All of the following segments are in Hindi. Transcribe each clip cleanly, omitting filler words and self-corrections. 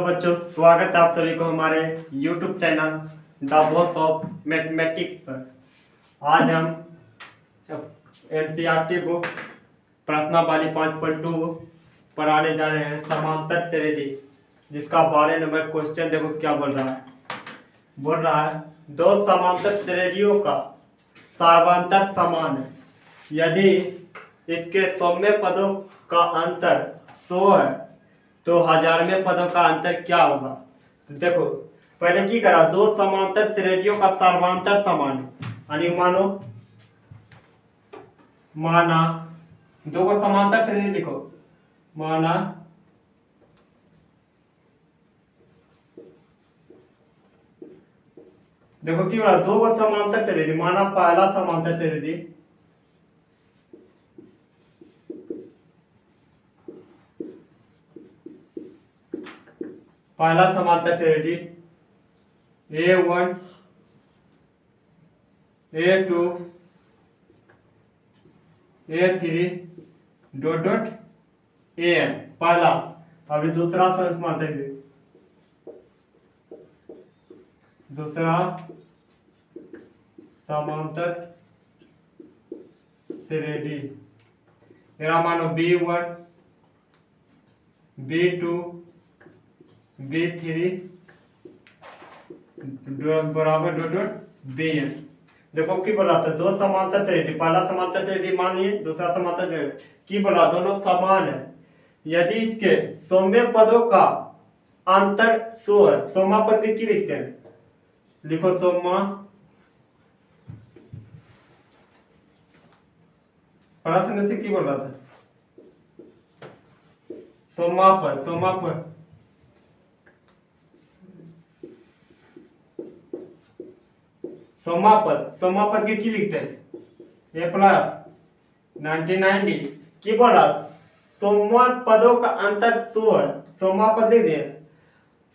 बच्चों, स्वागत है आप सभी को हमारे YouTube channel the voice of mathematics पर। आज हम NCERT बुक प्रश्नावली 5.2 पढ़ाने जा रहे हैं समांतर श्रेणी, जिसका 12 नंबर क्वेश्चन देखो क्या बोल रहा है। बोल रहा है दो समांतर श्रेणियों का सर्वांतर समान है यदि इसके 100वें पदों का अंतर 100 है तो 1000वें पदों का अंतर क्या होगा। तो देखो पहले की करा, दो समांतर श्रेणियों का सर्वांतर समान है, यानी माना दो को समांतर श्रेणी लिखो। माना देखो की बोला, दो को समांतर श्रेणी। माना पहला समांतर श्रेणी, पहला समांतर श्रेणी A1 A2 A3 dot dot AN पहला। अभी दूसरा समांतर श्रेणी, दूसरा समांतर श्रेणी मेरा मानो B1 B2 B3 बराबर डॉट डॉट BN। देखो की बोला था, दो समांतर श्रेणी, पहला समांतर श्रेणी मान लिए, दूसरा समांतर श्रेणी की बोला दोनों समान है यदि इसके 100वें पदों का अंतर 100 है। 100वां पद के की लिखते हैं, लिखो 100वां। प्रश्न से की बोल रहा था, 100वां पद, 100वां पद समापद के की लिखते हैं A प्लस 99D की बोला 100वां पदों का अंतर 100 है। 100वां पद लिख दिए,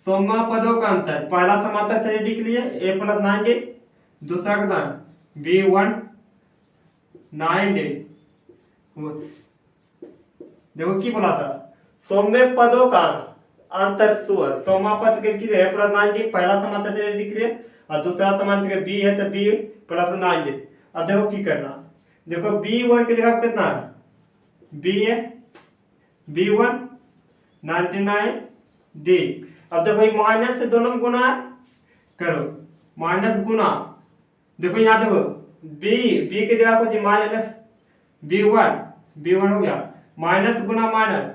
100वां पदों का अंतर पहला समांतर श्रेणी के लिए A प्लस 9D, दूसरा का B1 9D। देखो की बोला था 100वें पदों का अंतर 100 है। 100वां पद के लिए A प्लस 9D पहला समांतर श्रेणी के लिए, और दूसरा समांतर B है तो B प्लस 9D। अब देखो की करना, देखो B1 की जगह कितना है, B है B1 99D। अब देखो माइनस से दोनों गुना करो, माइनस गुना। देखो यहाँ देखो B की जगह कुछ माइनस B1 हो गया, माइनस गुना माइनस,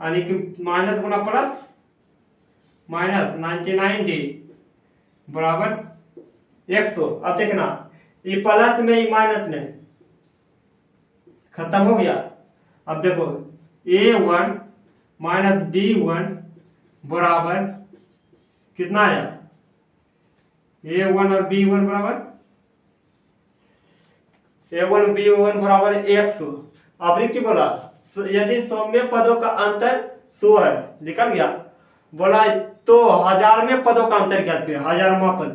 यानी कि माइनस गुना प्लस माइनस 99D बराबर 100। अब देखना ये प्लस में ये माइनस में खत्म हो गया। अब देखो A1 माइनस B1 बराबर कितना आया, A1 और B1 बराबर A1 B1 बराबर 100। अब की बोला यदि 100वें पदों का अंतर 100 है, निकल गया। बोला तो 1000वें पदों का अंतर क्या है, 1000वां पद।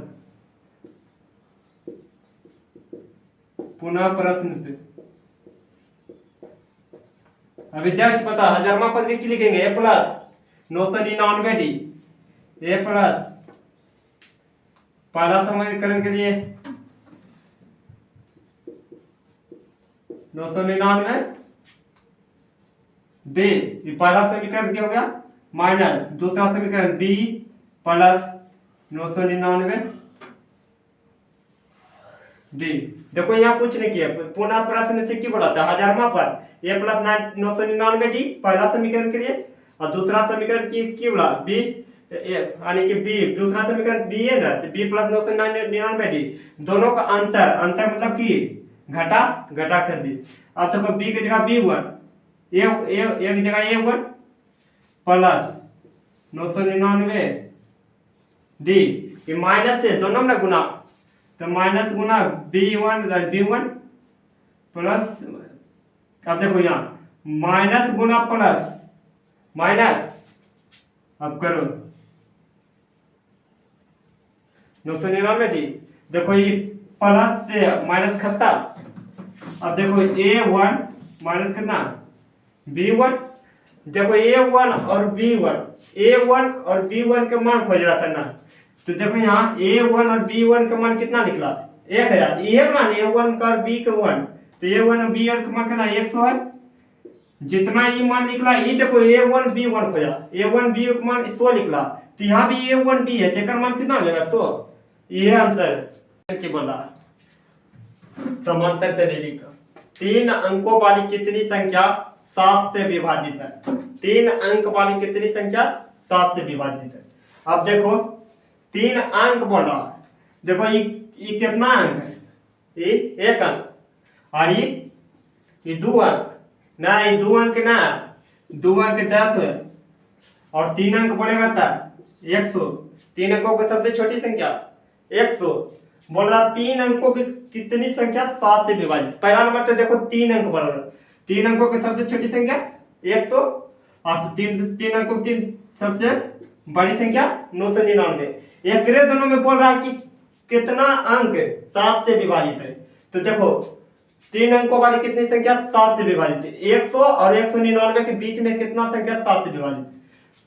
पुनः प्रश्न से अभी जस्ट पता 1000वां पद के लिखेंगे A plus 999D। A plus पहला समीकरण के लिए 999D, ये पहला समीकरण क्या हो गया माइनस, दूसरा समीकरण B प्लस 999D। देखो यहाँ कुछ नहीं किया, पुनः प्रश्न से की बोला था 1000वां पद A प्लस 999D पहला समीकरण के लिए, और दूसरा समीकरण की बोला B, यानी कि B दूसरा समीकरण B है ना, तो B प्लस 999D दोनों का अंतर मतलब कि घटा कर दी। अब देखो B की जगह B1, एक जगह A1 प्लस 999D, ये माइनस से दोनों में गुना, तो माइनस गुना B1 प्लस। अब देखो यहाँ माइनस गुना प्लस माइनस, अब करो 999D। देखो ये प्लस से माइनस खत्म। अब देखो A1 माइनस कितना B1, देखो A1 और B1, A1 और B1 के मान खोज रहा था ना, तो देखो यहाँ A1 और B1 का मान कितना निकला 1000, ये मान A1 का और B का 1, तो A1 और B1 का मान कितना 100 है। जितना ये मान निकला ये देखो A1 B1 खोजा, A1 B का मान 100 निकला, तो यहाँ भी A1 B है, तेकर मान कितना मिलेगा 100। ये आंसर की बोला समांतर श्रेणी का 3 अंकों वाली कितनी संख्या 7 से विभाजित है। 3 अंक वाली कितनी संख्या 7 से विभाजित है। अब देखो 3 अंक बोल रहा है, देखो ये कितना अंक है, ये 1 अंक, और ये 2 अंक ना, ये 2 अंक ना, 2 अंक 10 है, और 3 अंक बोलेगा तब 100। 3 अंकों की सबसे छोटी संख्या 100 बोल रहा, 3 अंकों की कितनी संख्या 7 से विभाजित। पहला नंबर तो देखो 3 अंक बोल रहा, 3 अंकों की सबसे छोटी संख्या 100, और 3 अंकों की सबसे बड़ी संख्या 999। एक दोनों में बोल रहा है कि कितना अंक 7 से विभाजित है, तो देखो 3 अंकों वाली कितनी संख्या 7 से विभाजित है, 100 और 199 के बीच में कितना संख्या 7 से विभाजित।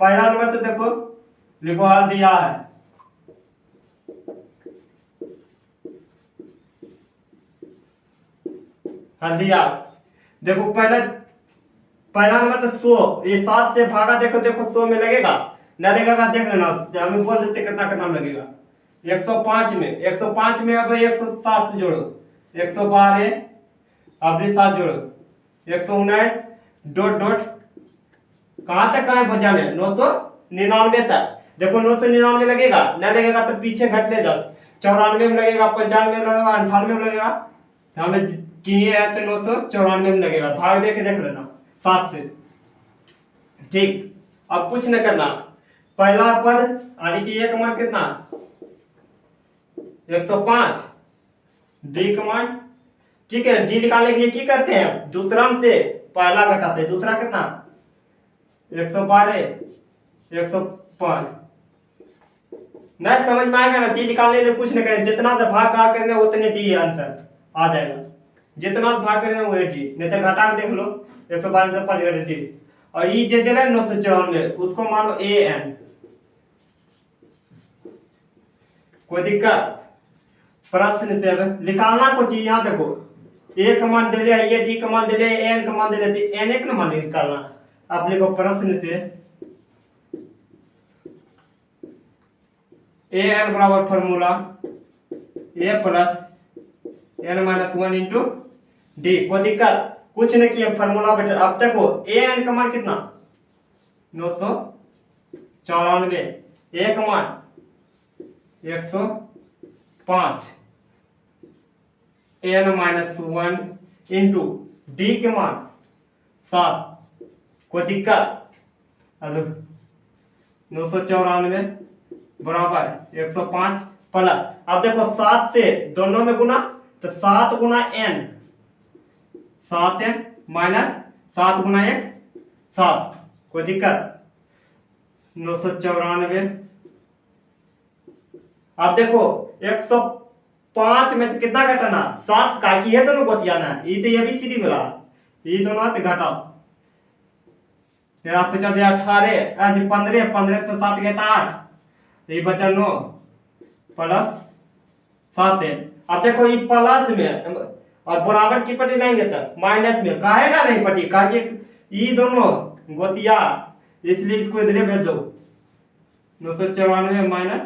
पहला नंबर तो देखो लिखो हाल दिया है, हल्दिया। देखो पहला नंबर तो 100, ये 7 से भागा, देखो 100 में लगेगा ना, लगेगा देख लेना, हमें बोल देते कितना कितना लगेगा। 105 में 105 में अब 107 जोड़ो, 112 अब भी 7 जोड़ो, 119 डॉट डॉट कहाँ तक कहाँ बचाने 999 तक। देखो 999 लगेगा ना, लगेगा तो पीछे घट ले जाओ, 94 में लगेगा, 95 में लगेगा, 98 में लगेगा, हमें किए है तो 994 में लगेगा, भाग देख लेना 7 से। ठीक, अब कुछ न करना, पहला पद यानी कि एक मान कितना 105, डी का मान, ठीक है। डी निकालने के लिए क्या करते हैं, दूसरा से पहला घटाते हैं, दूसरा कितना 112 105। नहीं समझ में आएगा ना, डी निकालने के लिए कुछ नहीं करें, जितना से भाग का करने उतने डी आंसर आ जाएगा, जितना भाग करेंगे वो डी, नहीं तो घटा के देख लो 112 से 5 घटे डी, और ये जो दे रहा है 994 उसको मानो ए एन, कोई दिक्कत। प्रश्न से निकालना कुछ यहाँ देखो, ए का मान दे लिया, ये डी का मान दे लिया, एन का मान दे लिया, तो एन एक ना मान निकालना। आप लिखो प्रश्न से ए एन बराबर formula a plus n minus 1 into d, कोई दिक्कत कुछ नहीं किया, फॉर्मूला बेटा। अब देखो ए एन का मान कितना 994, ए का मान 105, एन माइनस 1 इंटू डी के मान 7, कोई दिक्कत। अब 994 बराबर 105 प्लस, अब देखो 7 से दोनों में गुना, तो 7 गुना एन, 7 एन माइनस 7 गुना 1 7, कोई दिक्कत। 994, अब देखो 105 में से कितना घटाना 7 का, ये दोनों गोतियाना, ये तो ये भी सीधी मिला, ये दोनों हाथ घटाओ, तेरा 50 18 आज 15 15 से 7 गया 8, ये बचा 9 प्लस 7 है। अब देखो ये प्लस में और बराबर की पट्टी लाएंगे तो माइनस में, काहे ना नहीं पट्टी, काहे ये दोनों गोतिया, इसलिए इसको इधर भेज दो। 994 माइनस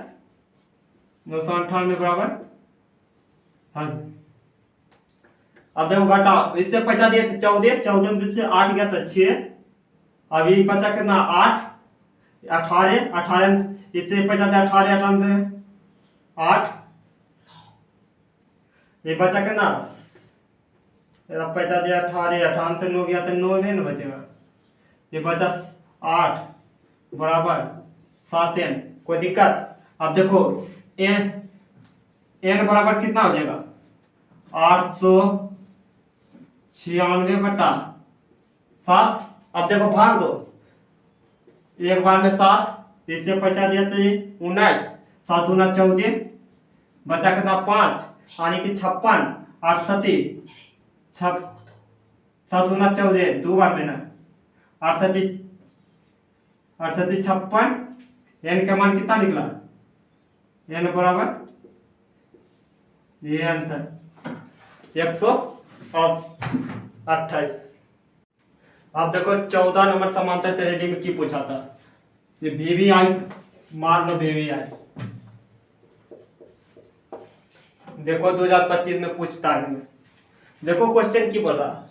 998 बराबर, हाँ। अब देखो घटा, इससे 50 दिए तो 14, 14 में से 8 गया तो 6, अभी बचा कितना 8 18 18 इससे 50 दिया 18 18 से 8, ये बचा कितना 50 दिया 18 18 से 9 गया तो 9 में ना बचेगा, ये बचा 8 बराबर 7 एन, कोई दिक्कत। अब देखो एन बराबर कितना हो जाएगा 896 बटा 7। अब देखो भाग दो, एक बार में 7, इससे 50 दिया तो 19, 7 दूना 14, बचा कितना 5 यानी कि 56, 8 सती 7 दूना 14, 2 बार में ना 8 सती 68 56, n का मान कितना निकला, n बराबर ये आंसर 128। अब देखो 14 नंबर समांतर श्रेणी में की पूछा था, ये VVI मान लो VVI देखो 2025 में पूछता है। देखो क्वेश्चन की बोल रहा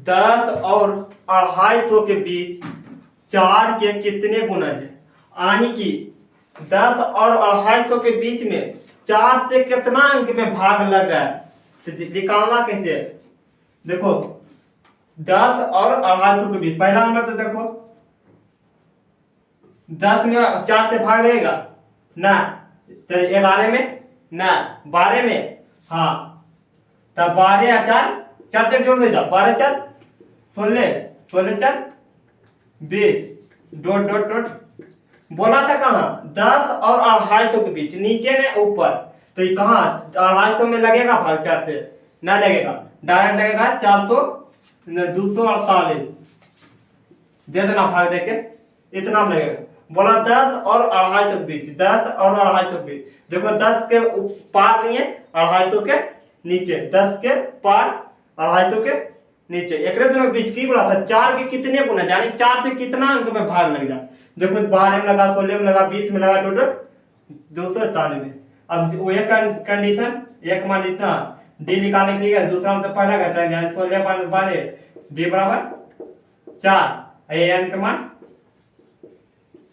10 और 250 के बीच 4 के कितने गुणज है, यानी कि 10 और 250 के बीच में 4 से कितना अंक में भाग लगा है, तो निकालना कैसे है। देखो 10 और 250 के बीच, पहला नंबर तो देखो 10 में 4 से भाग लगेगा ना, तो 11 में ना, 12 में हाँ, तब 12 या 4 से जोड़ दे जाओ, 12 4 16, 16 4 20, डॉट डॉट डॉट। बोला था कहाँ 10 और 250 के बीच, नीचे ने ऊपर, तो ये कहाँ 250 में लगेगा भाग 4 से ना लगेगा, डायरेक्ट लगेगा 400 248 दे देना भाग देके, इतना में लगेगा। बोला 10 और 250 के बीच, 10 और 250 के बीच, देखो 10 के पार नहीं है, 250 के नीचे, 10 के पार 250 के नीचे, एक दोनों बीच की बोला था 4 के कितने गुना, यानी 4 से कितना अंक में भाग लग जाए। देखो 12 में लगा, 16 में लगा, 20 में लगा, टोटल 241 में। अब वो एक कंडीशन, एक मान इतना डी निकालने के लिए, दूसरा मतलब पहला घटाएंगे, 16 - 12 डी बराबर 4, एन का मान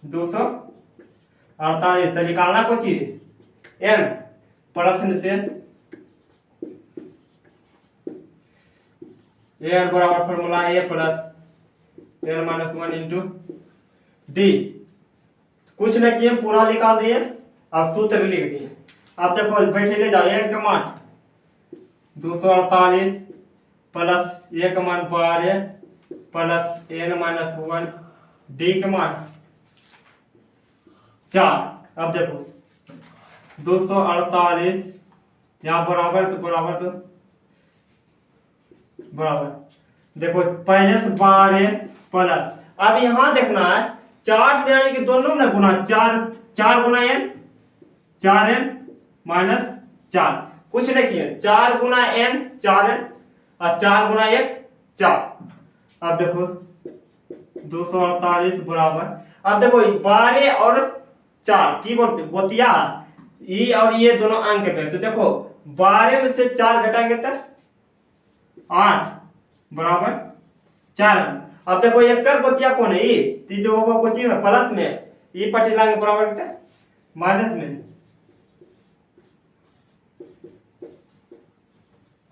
248, तो निकालना कोई चीज एन प्रश्न से ए बराबर formula a plus n minus 1 into d. कुछ न किए पूरा निकाल दिए, अब सूत्र लिख दिए। अब देखो बैठे ले जाओ, एन का मान 248 प्लस ए का मान 12 प्लस एन माइनस 1 डी का मान 4। अब देखो 248 यहाँ बराबर, तो बराबर तो बराबर, देखो पहले से 12 प्लस, अब यहां देखना है 4 से, यानी कि दोनों में गुना, 4 गुना एन, 4n माइनस 4, कुछ नहीं किया, 4 गुना n 4n और 4 गुना 1 4। अब देखो 248 बराबर, अब देखो 12 और 4 की बोलते गोतिया, ये और ये दोनों अंक पे, तो देखो 12 में से 4 घटाएंगे तो 8 बराबर 4। अब देखो एक कर गोतिया कौन है, ये जो होगा कोची में प्लस में, ये पटी लागे बराबर कितना माइनस में,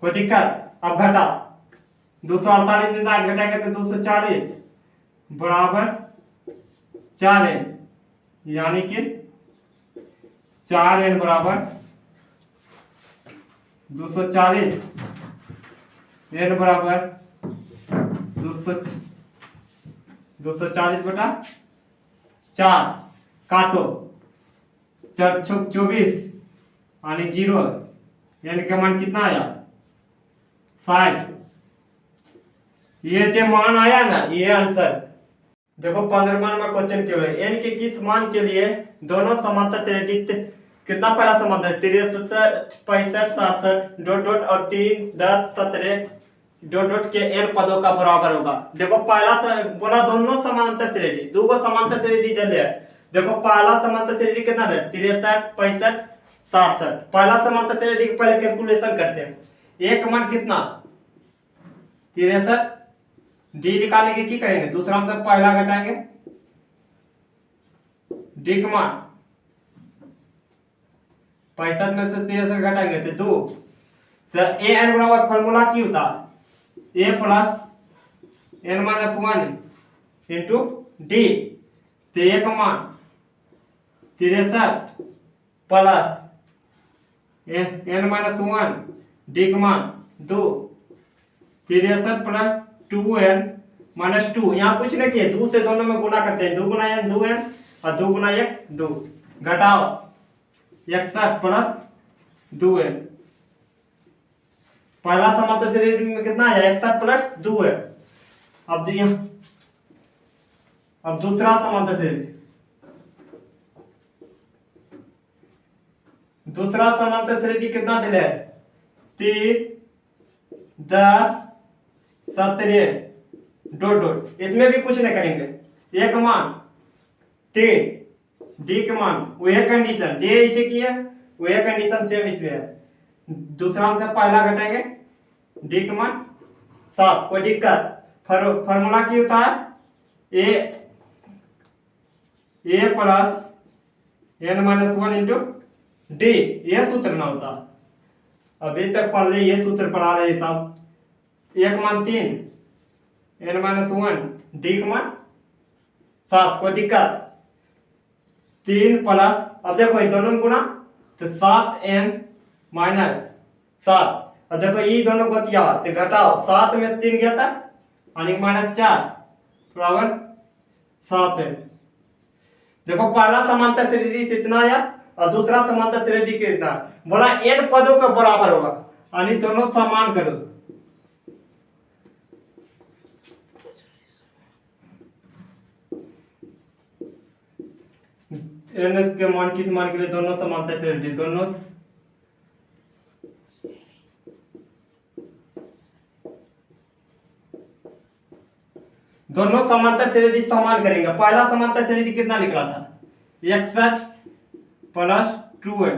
कोई दिक्कत। अब घटा 248 में 8 घटाएंगे तो 240 बराबर 4n, यानी कि 4n बराबर 240, n बराबर 240 बटा 4, काटो 4 छक 24 यानी 0, n का मान कितना आया 60। ये जो मान आया ना, ये आंसर। देखो 15वां नंबर क्वेश्चन के लिए n के किस मान के लिए दोनों समांतर श्रेणी, कितना पहला समांतर 63 65 67 डॉट डॉट और 3 10 17 डॉट डॉट के n पदों का बराबर होगा। देखो पहला बोला दोनों समांतर श्रेणी, दो समांतर श्रेणी दिले है। देखो पहला समांतर श्रेणी कितना है 63 65 67, पहला समांतर श्रेणी के पहले कैलकुलेशन करते हैं, एक मान कितना 63, डी निकालने के की करेंगे, दूसरा मतलब पहला घटाएंगे, डी का मान 65 में से 63 घटाएंगे तो 2, तो ए एन बराबर फॉर्मूला की होता a plus n minus 1 into d, तो ए का मान 63 प्लस एन माइनस 1 डी का मान 2, 63 प्लस 2n माइनस 2, यहाँ कुछ नहीं किए, 2 से दोनों में गुना करते हैं, 2 गुना n 2n और 2 गुना 1 2, घटाओ 61 प्लस 2n, पहला समांतर श्रेणी में कितना आया 61 प्लस 2n। अब अब दूसरा समांतर श्रेणी, दूसरा समांतर श्रेणी कितना दिले है 3 10 17 डॉट डॉट, इसमें भी कुछ नहीं करेंगे। एक मान 3 डी के मान वही कंडीशन जे इसे की है वही कंडीशन सेम इसमें है। दूसरा से पहला घटाएंगे डी के मान 7, कोई दिक्कत। फॉर्मूला की होता है a plus n minus 1 into d, यह सूत्र ना होता। अभी तक पढ़ ले, ये सूत्र पढ़ा रहे साहब। एक मान 3 एन माइनस 1 डी का मान 7, कोई दिक्कत। 3 प्लस, अब देखो ये दोनों गुना तो 7 एन माइनस 7। अब देखो ये दोनों को दिया तो घटाओ, 7 में से 3 गया था यानी माइनस 4 बराबर 7 है। देखो पहला समांतर श्रेणी से इतना आया और दूसरा समांतर श्रेणी के इतना बोला n पदों के बराबर होगा यानी दोनों समान करो। n के मान किस मान के लिए दोनों समांतर श्रेणी, दोनों समांतर श्रेणी समान करेंगे। पहला समांतर श्रेणी कितना लिख रहा था 61 प्लस 2n,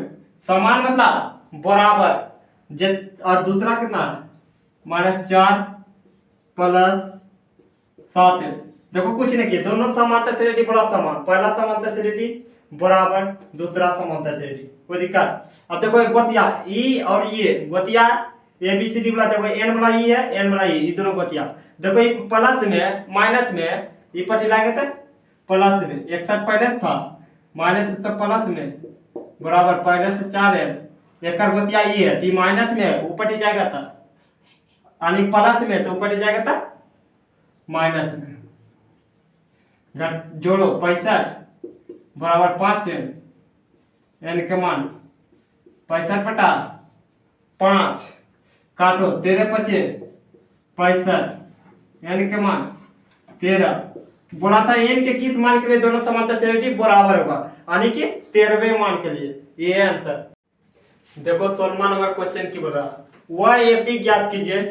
समान मतलब बराबर। और दूसरा कितना -4 प्लस 7 है। देखो कुछ नहीं किया, दोनों समांतर श्रेणी बड़ा समान, पहला समांतर श्रेणी बराबर दूसरा समांतर श्रेणी, कोई दिक्कत। अब देखो गोतिया ई और ये गोतिया ए बी सी डी वाला, देखो एन बड़ा ई है एन बड़ा ई दोनों गोतिया। देखो ये प्लस में माइनस में ये पट्टी लाएंगे तो प्लस में 61 पहले था माइनस तो प्लस में बराबर पहले से 4 है। एक गोतिया ये है तो माइनस में ऊपर जाएगा था यानी प्लस में तो ऊपर जाएगा था माइनस में। जोड़ो 65 बराबर 5 एन के मान 65 बटा 5 काटो 13 पचे 65 एन के मान 13। बोला था एन के किस मान के लिए दोनों समांतर श्रेणी बराबर होगा यानी कि 13वें मान के लिए, ये आंसर। देखो 16वां नंबर क्वेश्चन की बोल रहा वह एपी ज्ञात कीजिए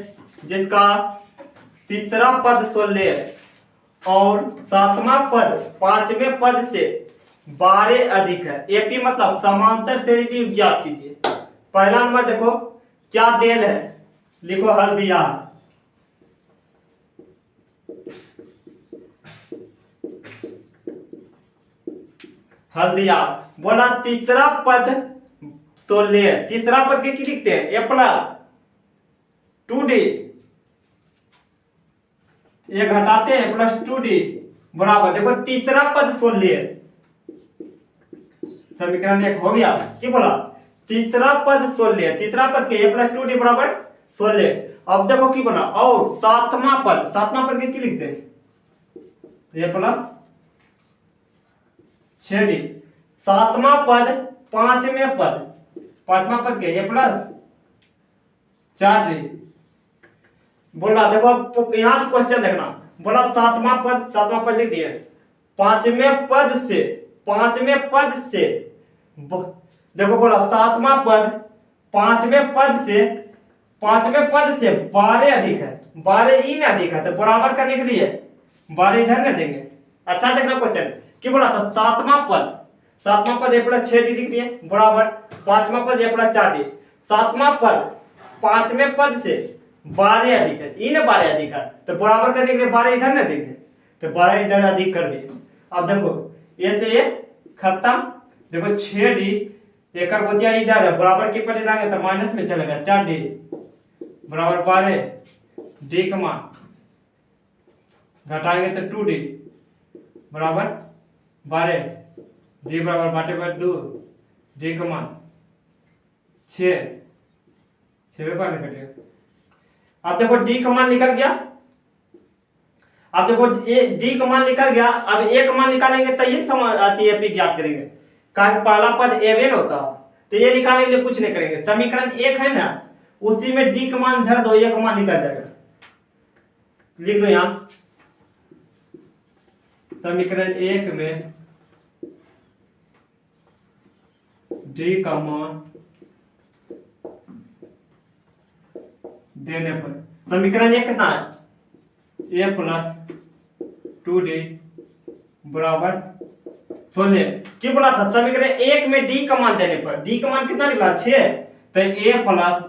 जिसका तीसरा पद 16 है और 7वां पद 5वें पद से 12 अधिक है। एपी मतलब समांतर श्रेणी ज्ञात कीजिए। पहला नंबर देखो क्या देल है, लिखो हल्दिया, हल्दिया। बोला तीसरा पद 16 है, तीसरा पद के लिखते हैं ए प्लस 2d, ये घटाते हैं प्लस 2d बराबर। देखो तीसरा पद 16 है, समीकरण 1 हो गया। क्या बोला तीसरा पद 16 है, तीसरा पद के a प्लस 2d बराबर 16। अब देखो की बोला और 7वां पद, 7वां पद के लिखते हैं a प्लस 6d, 7वां पद 5वें पद, 5वां पद के a प्लस 4d। बोला देखो यहाँ क्वेश्चन देखना, बोला 7वां पद लिख दिए 5वें पद से, 5वें पद से देखो बोला 7वां पद 5वें पद से, 5वें पद से 12 अधिक है, 12 ही ना अधिक है तो बराबर करने के लिए 12 इधर ना देंगे। अच्छा देखना क्वेश्चन क्या बोला था 7वां पद a प्लस 6d लिख दिए बराबर 5वां पद a प्लस 4d। 7वां पद 5वें पद से 12 अधिक है, ई ना 12 अधिक है तो बराबर करने के लिए 12 इधर ना देंगे तो 12 इधर अधिक कर दिए। अब देखो ये से ये खत्म, देखो 6d एक गोतिया इधर है बराबर की पटे लाएंगे तो माइनस में चलेगा 4d बराबर 12 d का मान घटाएंगे तो 2d बराबर 12 d बराबर बाटे पर 2 d का मान 6 में 12 कटेगा। अब देखो d का मान निकल गया, अब देखो d का मान निकल गया। अब a का मान निकालेंगे तो ये आती है p ज्ञात करेंगे, कारण पहला पद a होता तो ये निकालने के लिए कुछ नहीं करेंगे। समीकरण 1 है ना उसी में d का मान धर दो, a का मान निकल जाएगा। लिख दो यहाँ समीकरण 1 में डी का मान देने पर समीकरण 1 कितना है, a प्लस 2d बराबर 16। क्या बोला था, समीकरण 1 में डी का मान देने पर, डी का मान कितना निकला 6, तो a प्लस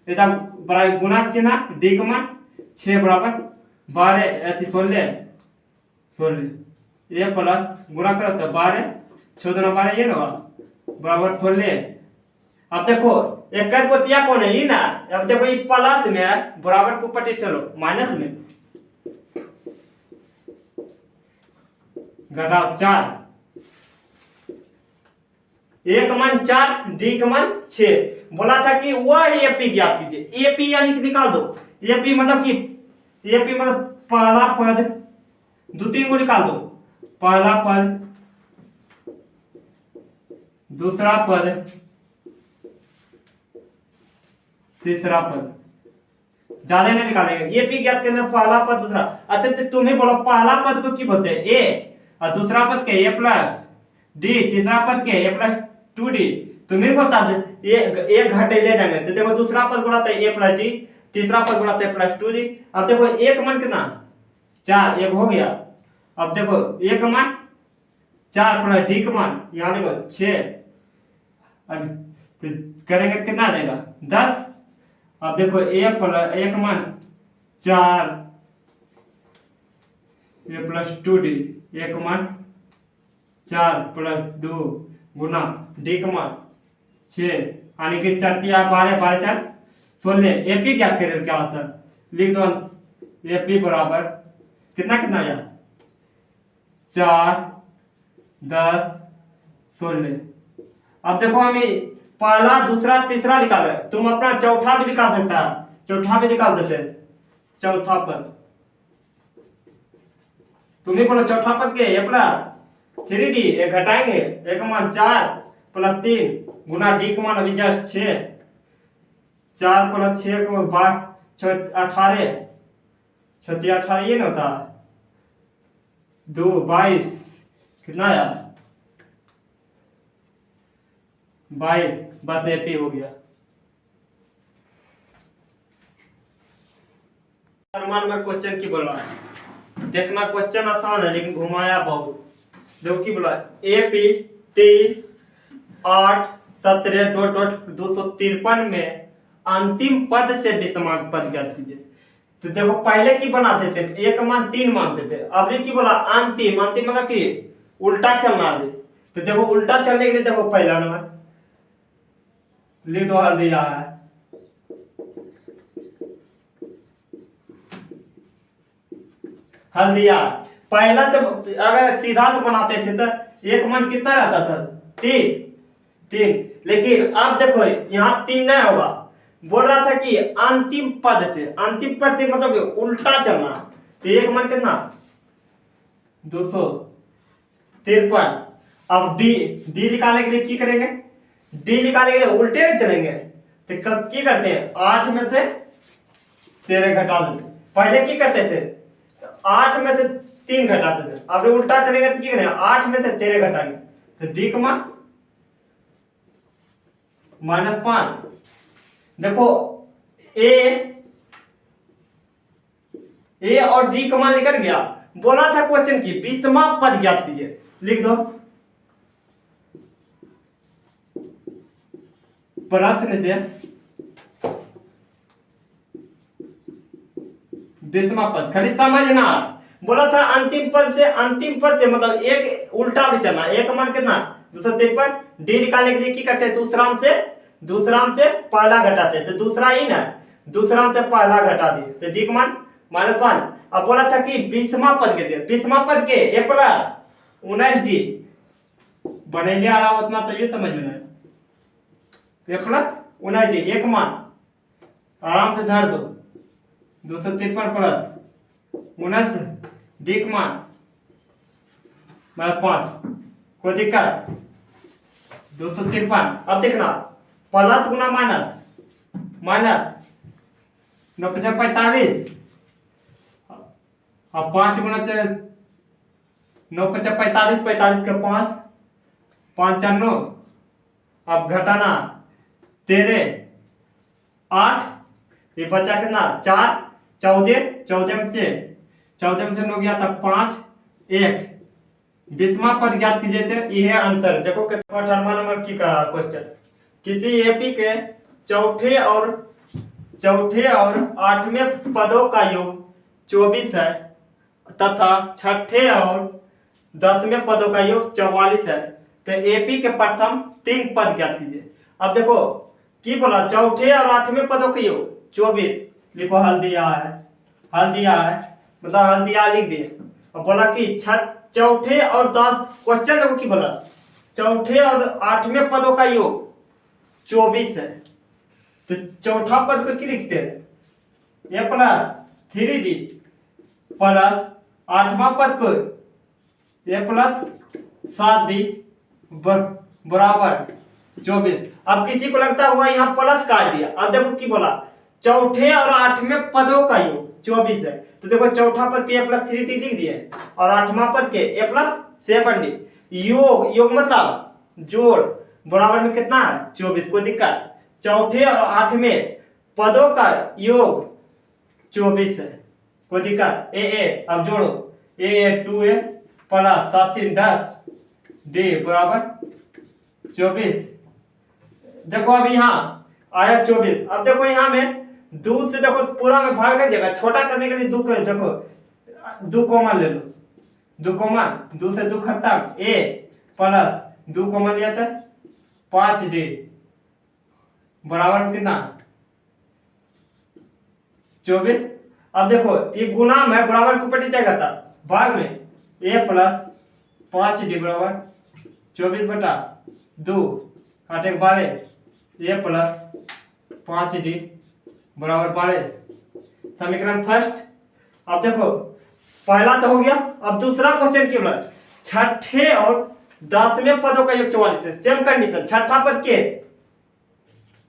इधर बराबर गुणा के चिन्ह, डी का मान 6 बराबर 12 16 16 a प्लस गुणा करो तो 12 6 दूना 12 ये ना बराबर 16। अब देखो एक गोतिया कौन है, ये ना। अब देखो ये प्लस में है, बराबर को ऊपर चलो माइनस में घटाओ 4, ए का मान 4 डी का मान 6। बोला था कि वह एपी ज्ञात कीजिए, एपी यानी कि निकाल दो। एपी मतलब कि एपी मतलब पहला पद दो तीन को निकाल दो, पहला पद दूसरा पद तीसरा पद, ज्यादा नहीं निकालेंगे। एपी ज्ञात करना, पहला पद दूसरा। अच्छा तो तुम ही बोलो पहला पद को क्या बोलते हैं, ए, और दूसरा पद के ए प्लस डी, तीसरा पद के ए प्लस 2d। तुम ही बता दे ए घटे ले जाएंगे तो देखो दूसरा पद गुणा है ए प्लस डी, तीसरा पद गुणा है प्लस 2d। अब देखो एक मान कितना 4, एक हो गया। अब देखो एक मान 4 प्लस डी का मान यहाँ देखो 6, अब तो करेंगे तो कितना आ जाएगा 10। अब देखो ए प्लस एक मान 4 ए प्लस 2d, एक मान 4 प्लस 2 गुना डी का मान 6, यानी कि 4 12 12 4 16। एपी ज्ञात करें क्या होता है, लिख दो एपी बराबर कितना कितना आया 4 10 16। अब देखो हमें पहला दूसरा तीसरा निकाला, तुम अपना चौथा भी निकाल सकता है, चौथा भी निकाल देते, चौथा पद तुम ही बोलो चौथा पद के ए प्लस 3d, एक घटाएंगे एक मान 4 प्लस 3 गुना डी का मान अभी जस्ट 6, 4 प्लस 6 को 18 छत्तीस 18 ये ना होता 2 22 कितना आया 22, बस एपी हो गया। अनुमान में क्वेश्चन की बोला देखना, क्वेश्चन आसान है लेकिन घुमाया बहुत। देखो की बोला एपी 3 8 17 डॉट डॉट 253 में अंतिम पद से विषमांक पद ज्ञात कीजिए। तो देखो पहले की बनाते थे एक मान 3 मानते थे, अब की बोला अंतिम, अंतिम मतलब कि उल्टा चलना। अभी तो देखो उल्टा चलने के लिए देखो पहला नंबर लिख दो, हल दिया है हल दिया। पहला तो अगर सीधा से बनाते थे तो एक मान कितना रहता था 3, लेकिन अब देखो यहाँ 3 नहीं होगा, बोल रहा था कि अंतिम पद से, अंतिम पद से मतलब उल्टा चलना। तो एक मान कितना 253। अब डी निकालने के लिए क्या करेंगे, डी निकालने के लिए उल्टे नहीं चलेंगे तो कब क्या करते हैं 8 में से 13 घटा देते। पहले क्या करते थे 8 में से 3 घटाते थे, अब उल्टा चलेंगे तो क्या करेंगे 8 में से 13 घटाएंगे तो डी का मान -5। देखो ए और डी का मान निकल गया। बोला था क्वेश्चन की विषमा पद ज्ञात कीजिए, लिख दो प्रश्न से विषमा पद खाली समझना। बोला था अंतिम पद से मतलब एक उल्टा भी चलना। एक का मान कितना 253, डी निकालने के लिए क्या करते हैं दूसरा से पहला घटाते हैं, तो दूसरा ही ना दूसरा से पहला घटा दिए तो डी का मान -5। अब बोला था कि विषमा पद के लिए, विषमा पद के ए प्लस 19d बनेले आ रहा उतना तो ये समझ में ए प्लस 19d एक मान आराम से धर दो 253 प्लस 19 डी का मान -5, कोई दिक्कत 253। अब देखना प्लस गुना माइनस 9 45, अब 5 गुना 9 5 45, 45 के 5, 5 4 9, अब घटाना 13 8, ये बचा कितना 4, 14, 14 में से 9 गया था 5 1, 20वां पद ज्ञात कीजिए थे, यह आंसर। देखो 18वां नंबर की कहा क्वेश्चन, किसी एपी के चौथे और 8वें पदों का योग 24 है तथा छठे और 10वें पदों का योग 44 है, तो एपी के प्रथम 3 पद ज्ञात कीजिए। अब देखो की बोला, चौथे और 8वें पदों के योग 24, लिखो हल दिया है, मतलब हल दिया लिख दिए। अब बोला कि चौथे और 10, क्वेश्चन देखो की बोला, चौथे और 8वें पदों का योग 24 है, तो चौथा पद को क्या लिखते हैं, ए प्लस 3d प्लस 8वां पद को ए प्लस 7d बराबर 24। अब किसी को लगता हुआ यहाँ प्लस काट दिया। अब देखो की बोला, चौथे और 8वें पदों का योग 24 है, तो देखो चौथा पद के ए प्लस 3d लिख दिए और 8वां पद के ए प्लस 7d, योग मतलब जोड़, बराबर में कितना है 24। कोई दिक्कत, चौथे और 8वें पदों का योग 24 है, कोई दिक्कत। अब जोड़ो, 2a प्लस 7 3 10 d बराबर 24। देखो अब यहाँ आया 24। अब देखो यहाँ में 2 से देखो पूरा में भाग नहीं देगा, छोटा करने के लिए 2 कर, देखो 2 कॉमन ले लो, 2 कॉमन, 2 से 2 खत्म, a प्लस 2 कॉमन लिया था 5d बराबर में कितना 24। अब देखो ये गुना में बराबर को पटी जाएगा था, भाग में a प्लस 5d बराबर 24 बटा 2 काटे 12, a प्लस 5d बराबर 12, समीकरण फर्स्ट। अब देखो पहला तो हो गया। अब दूसरा क्वेश्चन क्या बोला, छठे और 10वें पदों का योग 44 है, सेम कंडीशन, छठा पद के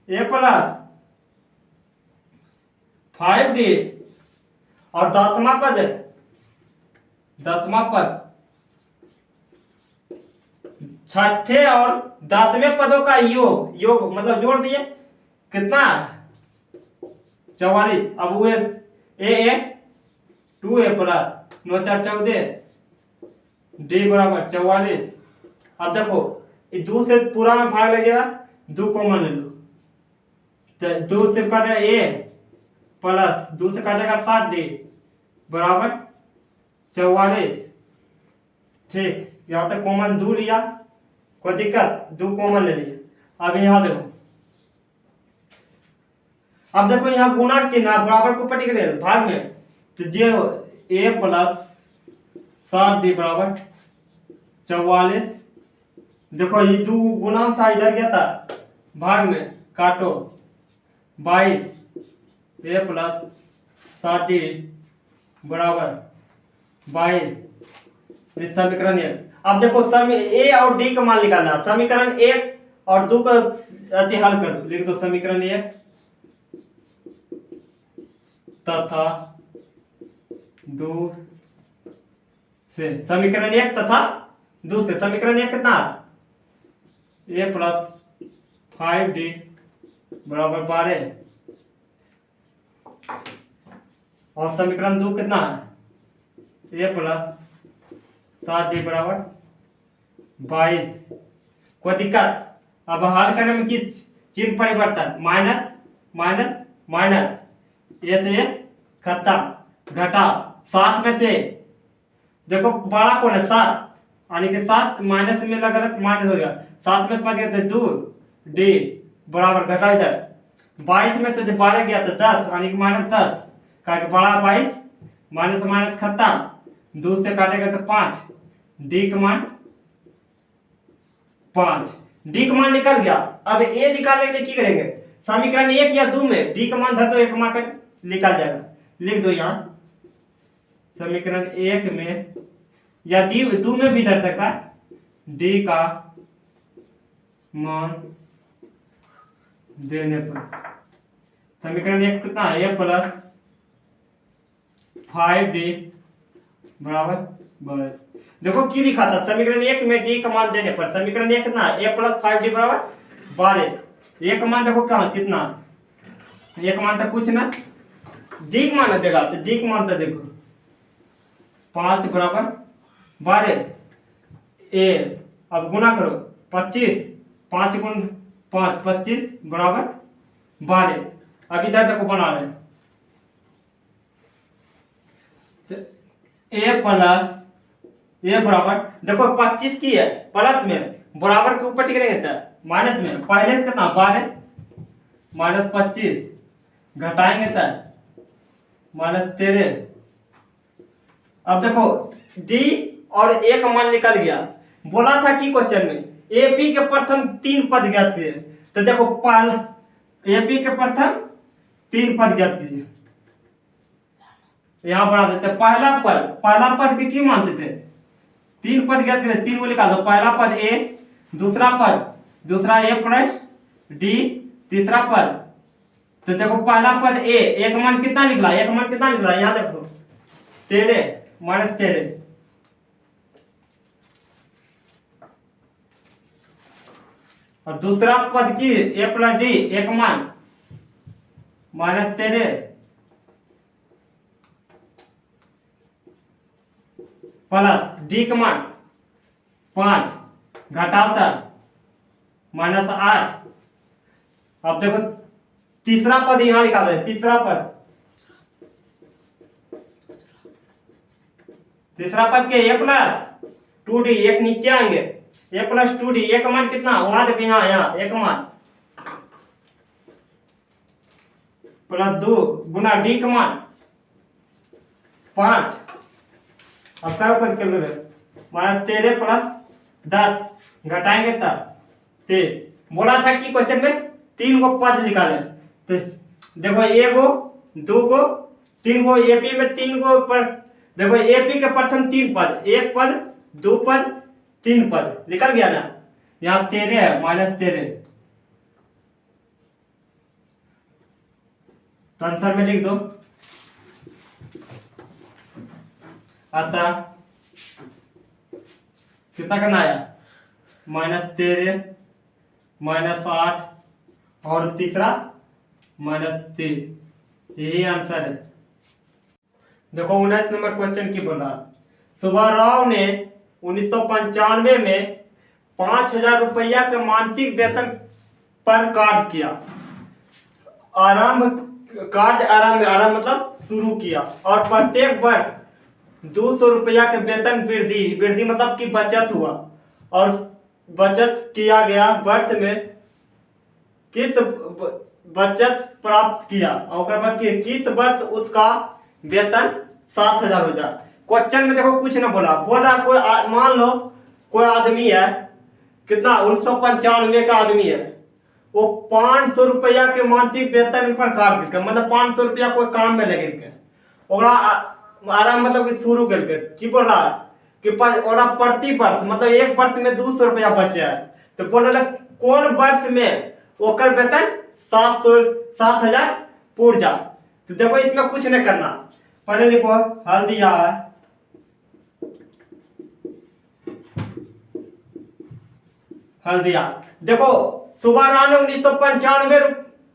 ए प्लस 5d और 10वां पद छठे और 10वें पदों का योग मतलब जोड़ दिए कितना 44। अब वो ए 2a प्लस 9 4 14 d बराबर 44। अब देखो ये 2 से पूरा में भाग लगेगा, 2 कॉमन ले लो, तो 2 से काटेगा a प्लस 2 से काटेगा 7d बराबर 44। ठीक, यहाँ तक कॉमन 2 लिया, कोई दिक्कत, 2 कॉमन ले लिया। अब यहाँ देखो, अब देखो यहाँ गुना चिन्ह बराबर को पटी कर भाग में, तो जो a प्लस 7d बराबर 44। देखो ये 2 गुना था, इधर गया था, भाग में काटो 22, a प्लस 7d बराबर 22, इस समीकरण 1। अब देखो ए और डी का मान निकालना, समीकरण 1 और 2 का अति हल कर दो, लिख दो समीकरण 1 तथा 2 से, समीकरण 1 तथा 2 से, समीकरण 1 कितना a प्लस 5d बराबर 12 और समीकरण 2 कितना है a प्लस 7d बराबर 22। कोई दिक्कत। अब हल करने में किस चिन्ह परिवर्तन, माइनस माइनस माइनस, ये से खत्म, घटा 7 में से देखो बड़ा कौन है 7, यानी कि 7 माइनस में लगा माइनस हो गया, 7 में 5 गया तो 2 d बराबर घटा इधर 22 में से 12 गया तो 10, यानी कि माइनस 10, का बड़ा 22 माइनस माइनस खत्म, 2 से काटेगा तो 5, डी का मान 5, डी का मान निकल गया। अब ए निकालने के लिए क्या करेंगे, समीकरण 1 या 2 में डी का मान धर दो, 1 मान कर निकाल जाएगा, लिख दो यहाँ समीकरण 1 में या 2 में भी धर सकता है, डी का मान देने पर समीकरण 1 कितना है, a प्लस 5d बराबर बस देखो की लिखा था समीकरण 1 में डी का मान देने पर समीकरण 1 कितना a प्लस 5d बराबर 12। a का मान देखो क्या कितना a का मान तो कुछ ना d का मान देगा तो d का मान तो देखो 5 बराबर 12 a अब गुना करो 25 5 गुण 5 25 बराबर 12। अब इधर देखो बना रहे a प्लस ये बराबर देखो 25 की है प्लस में बराबर के ऊपर टिक रहता है माइनस में पहले से कितना 12 माइनस 25 घटाएंगे तब माइनस 13। अब देखो d और a का मान निकल गया। बोला था कि क्वेश्चन में एपी के प्रथम 3 पद ज्ञात कीजिए तो देखो एपी के प्रथम 3 पद ज्ञात कीजिए। यहां बढ़ा देते पहला पद के की मानते थे 3 पद ज्ञात कीजिए 3 को लिखा दो पहला पद a दूसरा a प्लस d तीसरा पद। तो देखो पहला पद a एक मान कितना निकला यहां देखो 13 माइनस 13 और दूसरा पद की a प्लस d एक मान माइनस 13 प्लस d का मान 5 घटाता माइनस 8। अब देखो तीसरा पद यहां निकाल रहे तीसरा पद के a प्लस 2d एक नीचे आएंगे a प्लस 2d एक मान कितना वहां देखो यहाँ एक मान प्लस 2 गुना d का मान 5। अब करो पद के माइनस 13 प्लस 10 घटाएंगे तब 13। बोला था कि क्वेश्चन में 3 को पद निकाले तो देखो 1 गो 2 गो 3 गो एपी में 3 गो पर देखो एपी के प्रथम 3 पद 1 पद 2 पद 3 पद निकल गया ना। यहाँ 13 है माइनस 13 तो आंसर में लिख दो अतः कितना करना आया माइनस 13 माइनस 8 और तीसरा माइनस 3 यही आंसर है। देखो 19 नंबर क्वेश्चन की बोला सुब्बाराव ने 1995 में 5,000 रुपया के मासिक वेतन पर कार्य किया। आरंभ मतलब शुरू किया और प्रत्येक वर्ष 200 रुपया के वेतन वृद्धि मतलब कि बचत हुआ और बचत किया गया वर्ष में किस बचत प्राप्त किया और किस वर्ष उसका वेतन 7,000 हो जाए। क्वेश्चन में देखो कुछ ना बोल रहा कोई मान लो कोई आदमी है कितना 1995 का आदमी है वो 500 रुपया के मासिक वेतन पर कार्य कर मतलब 500 रुपया कोई काम में लगे के आराम मतलब कि शुरू करके की बोल रहा है कि प्रति वर्ष मतलब एक वर्ष में 200 रुपया बचा है तो बोल रहा कौन वर्ष में ओकर वेतन 7,000 पूर जा। तो देखो इसमें कुछ नहीं करना पहले लिखो हल दिया है हल दिया। देखो सुब्बाराव ने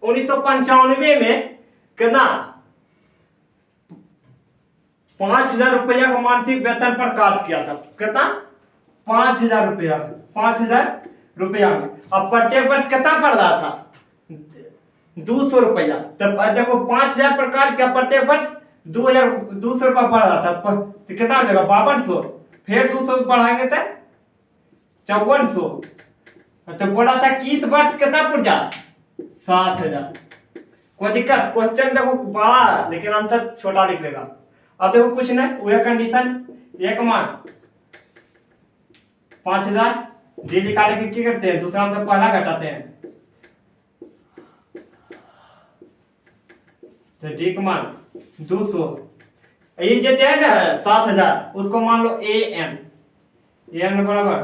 1995 में कितना 5,000 रुपया का मासिक वेतन पर कार्य किया था कितना 5,000 रुपया में। अब प्रत्येक वर्ष कितना पड़ रहा था 200 रुपया। तब देखो 5,000 पर कार्य किया प्रत्येक वर्ष 200 रुपया पड़ रहा था तो कितना हो जाएगा 5200 फिर 200 बढ़ाएंगे तो 5400। तो बोला था किस वर्ष कितना पुर जा 7,000। कोई दिक्कत क्वेश्चन देखो बड़ा लेकिन आंसर छोटा लिख लेगा। अब देखो कुछ नहीं वह कंडीशन एक मान 5,000 डी निकाले के क्या करते हैं दूसरा मतलब पहला घटाते हैं तो डी का मान 200 ये जो है ना 7,000 उसको मान लो एन बराबर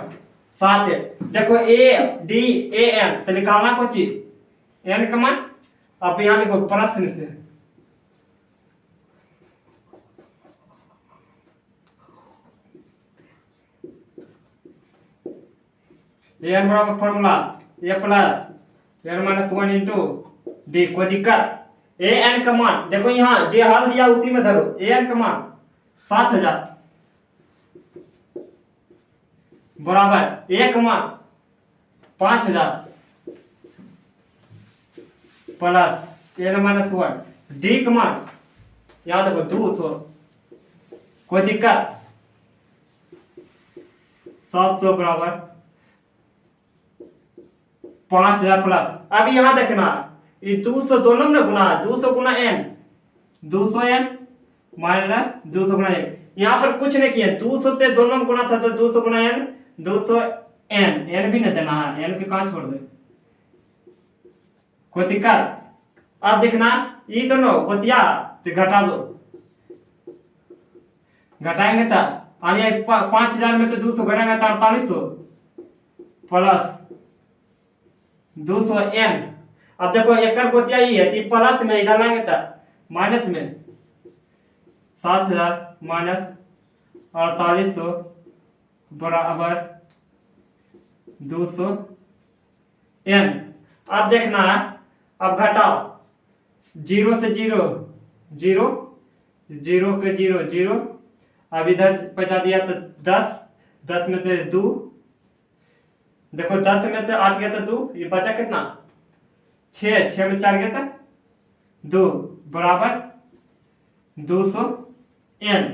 7 है। देखो ए डी ए एन तो निकालना कोई चीज एन का मान अब यहाँ देखो प्रश्न से ए एन बराबर formula a plus n minus one into d. कोई दिक्कत? ए एन का मान देखो यहाँ जो हल दिया उसी में धरो। ए एन का मान 7000 बराबर ए का मान 5000 plus n minus one d का मान यहाँ देखो 200। कोई दिक्कत? 700 बराबर 5000 प्लस। अब यहां देखना ये 200 दोनों में गुना है। 200 गुना एन 200 एन माइनस 200 गुना एन। यहाँ पर कुछ नहीं किया, 200 से दोनों में गुना था तो 200 गुना एन 200 एन। एन भी नहीं देना है, एन के कहाँ छोड़ दे। कोई दिक्कत? अब देखना ये दोनों गोतिया तो घटा दो, घटाएंगे तो 5000 में तो 200 घटाएंगे तो 4800 प्लस 200 एन। अब देखो एक गोतिया ये है तो प्लस में इधर लाएंगे तो माइनस में 7000 माइनस 4800 बराबर 200 एन। अब देखना है, अब घटाओ 0 से 0 0 0 के 0 0। अब इधर बचा दिया तो 10 10 में से 2 देखो 10 में से 8 गया तो 2, ये बचा कितना 6 6 में 4 गया तो 2 बराबर 200 एन।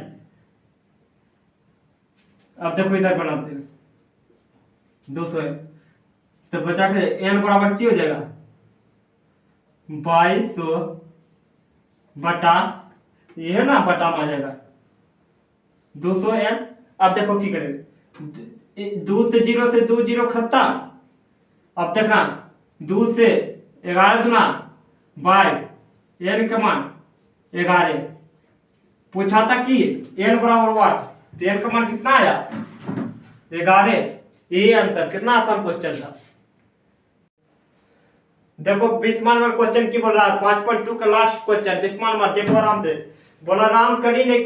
अब देखो इधर बनाते हैं 200 एन तो बचा के एन बराबर क्या हो जाएगा 2200 बटा ये है ना बटा में आ जाएगा 200 एन। अब देखो की करेंगे 2 से 0 से 2 0 खत्म। अब देखना 2 से 11 दुना 22 एन का मान 11। पूछा था कि एन बराबर वाट तो एन का मान कितना आया 11। ये आंसर कितना आसान क्वेश्चन था। देखो 20 नंबर क्वेश्चन की बोल रहा है 5.2 का लास्ट क्वेश्चन 20 नंबर। देखो आराम से बोला रामकली ने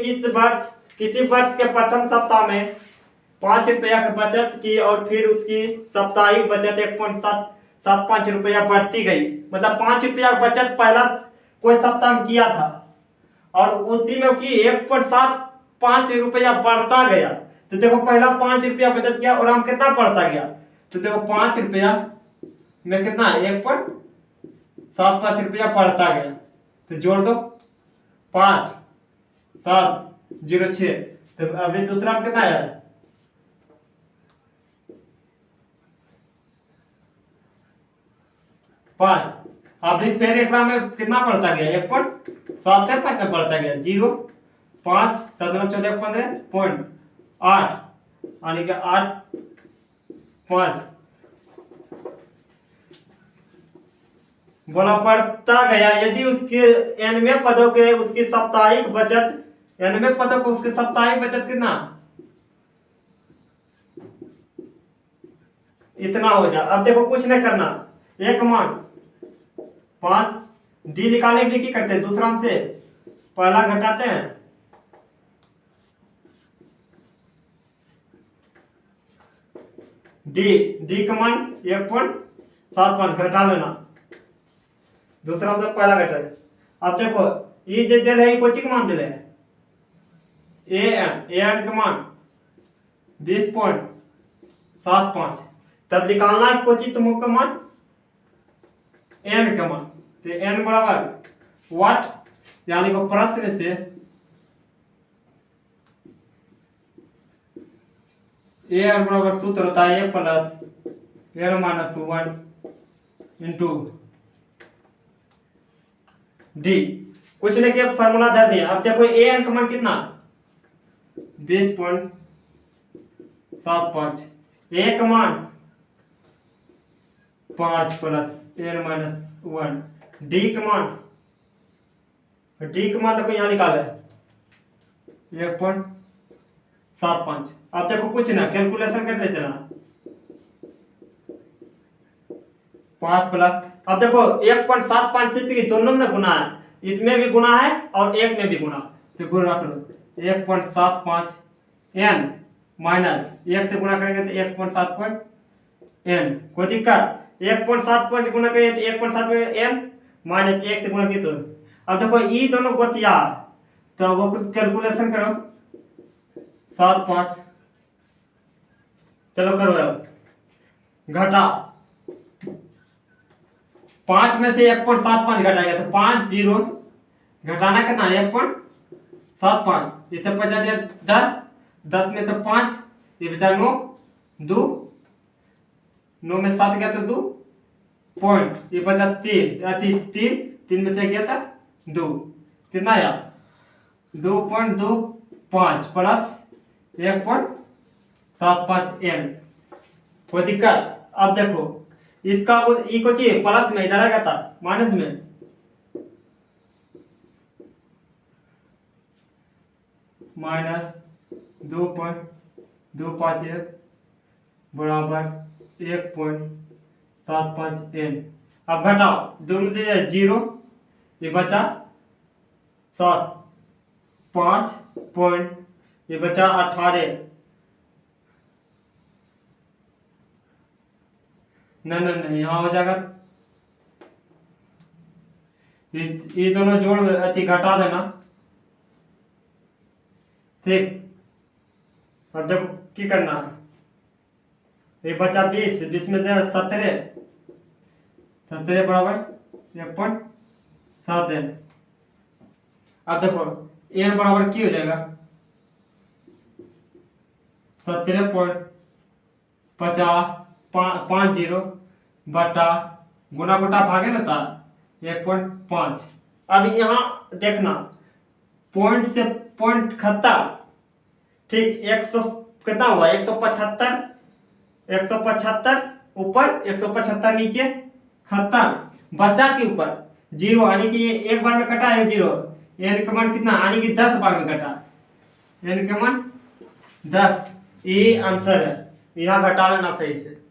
किसी वर्ष के प्रथम सप्ताह में 5 रुपया की बचत की और फिर उसकी साप्ताहिक बचत 1.75 रुपया बढ़ती गई। मतलब 5 रुपया की बचत पहला कोई सप्ताह में किया था और उसी में की 1.75 रुपया बढ़ता गया। तो देखो पहला 5 रुपया बचत किया और हम कितना बढ़ता गया तो देखो 5 रुपया में कितना 1.75 रुपया बढ़ता गया। तो जोड़ दो 5 7 0 6। तो अभी दूसरा में कितना आया 5। अभी फिर एक में कितना बढ़ता गया 1.75 में बढ़ता गया 0 5 7 14 15.8 यानी कि 8 5 बोला बढ़ता गया। यदि उसके 90 पदों के उसकी साप्ताहिक बचत 90 पदों को उसकी साप्ताहिक बचत कितना इतना हो जाए। अब देखो कुछ नहीं करना एक मान 5 डी निकालने के लिए क्या करते हैं दूसरा से पहला घटाते हैं डी का मान 1.75 घटा लेना दूसरा से पहला घटा। अब देखो ये जो दिल है ये कोची का मान दिले है ए एन का मान 20.75। तब निकालना है कोची तुम का मान एन का मान तो एन बराबर वाट यानी को प्रश्न से ए एन बराबर सूत्र होता है a plus n minus 1 into d. कुछ नहीं किया फॉर्मूला दे दिया। अब देखो ए एन का मान कितना 20.75 ए का मान 5 प्लस एन माइनस 1 डी का मान देखो यहाँ निकाला है 1.75। अब देखो कुछ ना कैलकुलेशन कर लेते ना 5 प्लस। अब देखो 1.75 से दोनों में गुना है, इसमें भी गुना है और एक में भी गुना तो गुना करो 1.75 एन माइनस 1 से गुना करेंगे तो 1.75 एन। कोई दिक्कत? 1.75 गुना करिए तो 1.7 में एन माइनस 1 से गुना किए तो। अब देखो ये दोनों गोतिया तो वो कैलकुलेशन करो 7 5। चलो करो अब घटा 5 में से 1.75 घटाएगा तो 5 0 घटाना कितना 1.75 इससे बचा दिया 10 10 में तो 5 ये बचा 9 2 9 में 7 गया तो 2 पॉइंट ये बचा 3 में से गया था 2 कितना आया 2.25 प्लस 1.75 एन। कोई दिक्कत? अब देखो इसका ई को चाहिए प्लस में इधर आएगा था माइनस में माइनस 2.251 बराबर 1.75 एन। अब घटाओ 2 में 0 ये बचा 7 5 पॉइंट ये बचा 18 नहीं यहाँ हो जाएगा ये दोनों जोड़ अति घटा देना ठीक। अब देखो की करना है ये बचा 20 में 17 बराबर 1.7 एन। अब देखो एन बराबर की हो जाएगा 17.50 बटा गुना बटा भागे ना था 1.5। अब यहाँ देखना पॉइंट से पॉइंट खत्ता ठीक 100 कितना हुआ 175 ऊपर 175 नीचे खत्ता बचा के ऊपर 0 यानी कि एक बार में कटा है 0 एन का मान कितना यानी कि 10 बार में कटा एन का मान 10 ये आंसर है। यहाँ घटा लेना सही से।